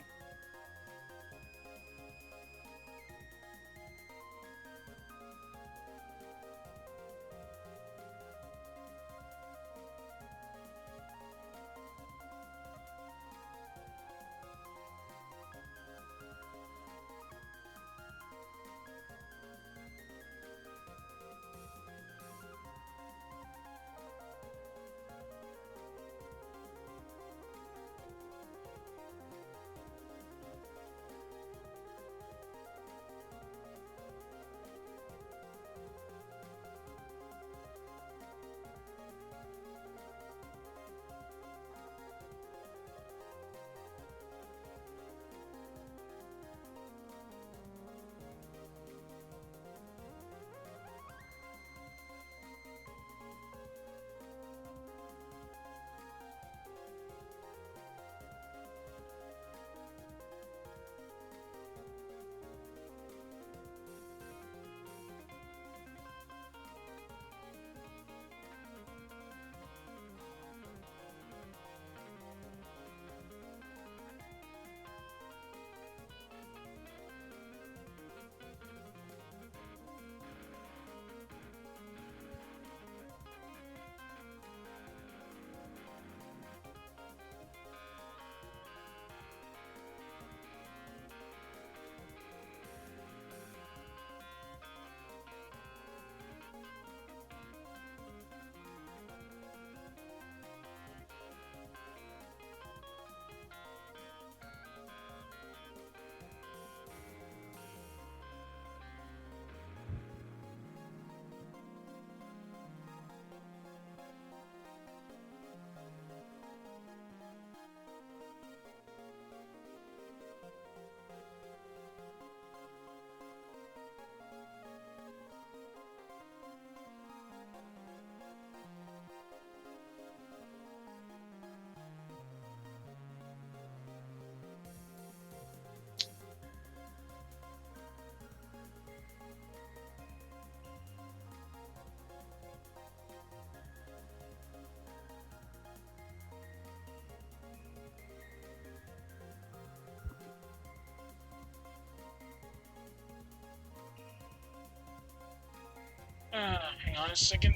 a second.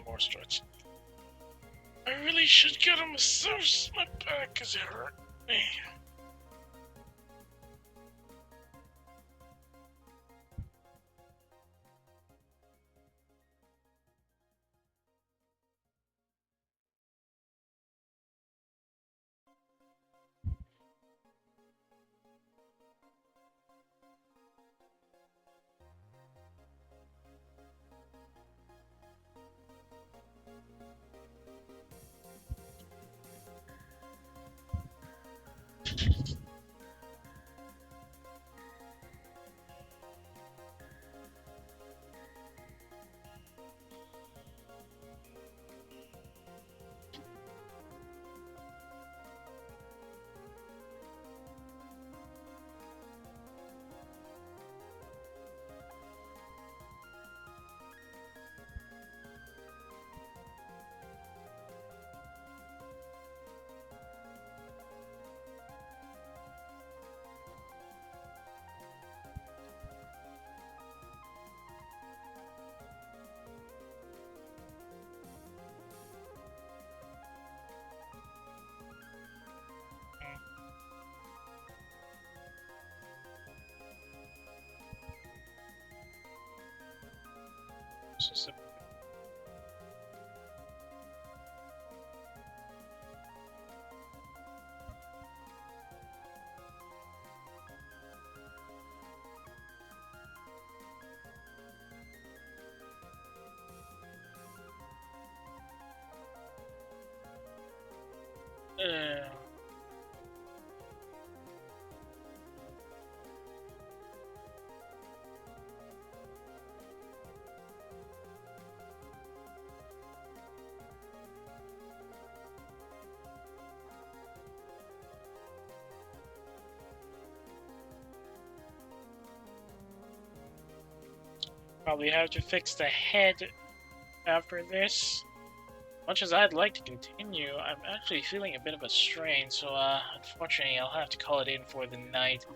More stretch. I really should get a massage. My back is hurt. Probably have to fix the head after this. Much as I'd like to continue, I'm actually feeling a bit of a strain, so unfortunately I'll have to call it in for the night.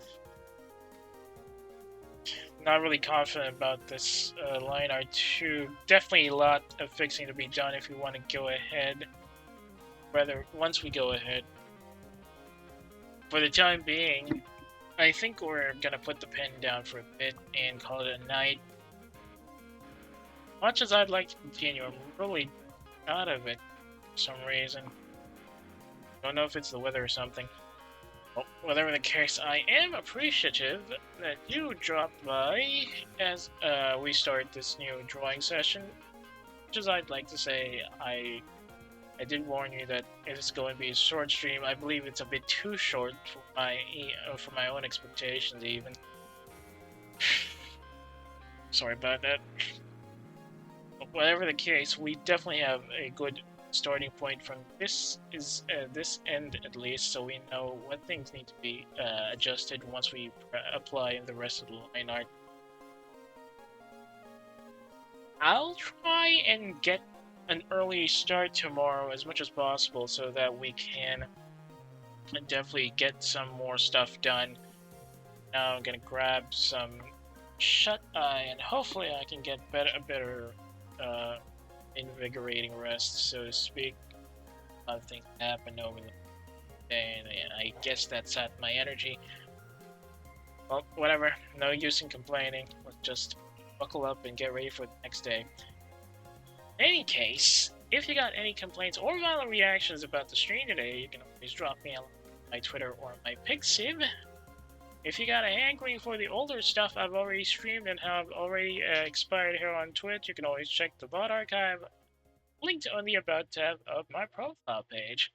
Not really confident about this line art too. Definitely a lot of fixing to be done if we want to go ahead. Rather, once we go ahead. For the time being, I think we're gonna put the pen down for a bit and call it a night. Much as I'd like to continue, I'm really out of it for some reason. Don't know if it's the weather or something. Well, whatever the case, I am appreciative that you dropped by as we start this new drawing session. Much as I'd like to say, I did warn you that it's going to be a short stream. I believe it's a bit too short for my own expectations, even. Sorry about that. But whatever the case, we definitely have a good starting point from this end at least, so we know what things need to be adjusted once we apply the rest of the line art. I'll try and get an early start tomorrow as much as possible so that we can definitely get some more stuff done. Now I'm gonna grab some shut-eye and hopefully I can get a better invigorating rest, so to speak. A lot of things happened over the day and I guess that sapped my energy. Well, whatever, no use in complaining. Let's just buckle up and get ready for the next day. In any case, if you got any complaints or violent reactions about the stream today, you can always drop me on my Twitter or my Pixiv. If you got a hankering for the older stuff I've already streamed and have already expired here on Twitch, you can always check the VOD archive linked on the About tab of my profile page.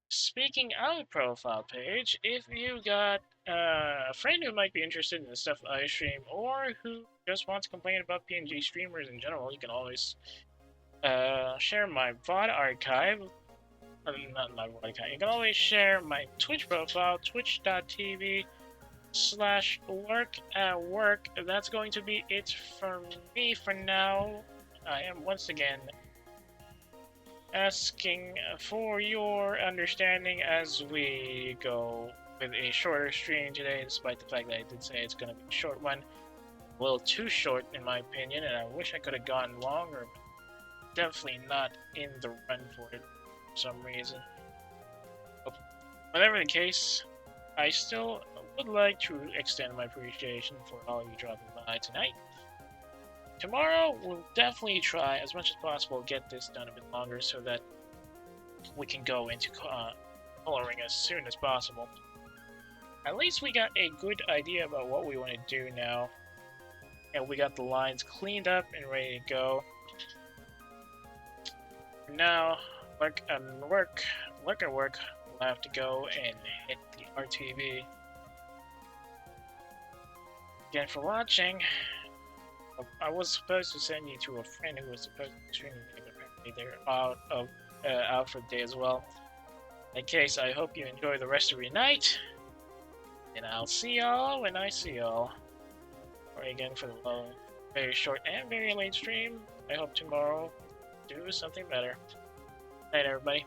Speaking of profile page, if you got a friend who might be interested in the stuff I stream or who just wants to complain about PNG streamers in general, you can always share my VOD archive. Not my VOD archive. You can always share my Twitch profile, twitch.tv/work@work. That's going to be it for me for now. I am once again asking for your understanding as we go with a shorter stream today, despite the fact that I did say it's going to be a short one. a little too short in my opinion, and I wish I could have gone longer, but definitely not in the run for it for some reason. But whatever the case, I still would like to extend my appreciation for all of you dropping by tonight. Tomorrow, we'll definitely try as much as possible to get this done a bit longer so that we can go into coloring as soon as possible. At least we got a good idea about what we want to do now. And we got the lines cleaned up and ready to go. Now, work, we'll have to go and hit the RTV. Again for watching. I was supposed to send you to a friend who was supposed to stream, but apparently they're out for the day as well. In that case, I hope you enjoy the rest of your night, and I'll see y'all when I see y'all. Or again for the very short and very late stream. I hope tomorrow do something better. Night, everybody.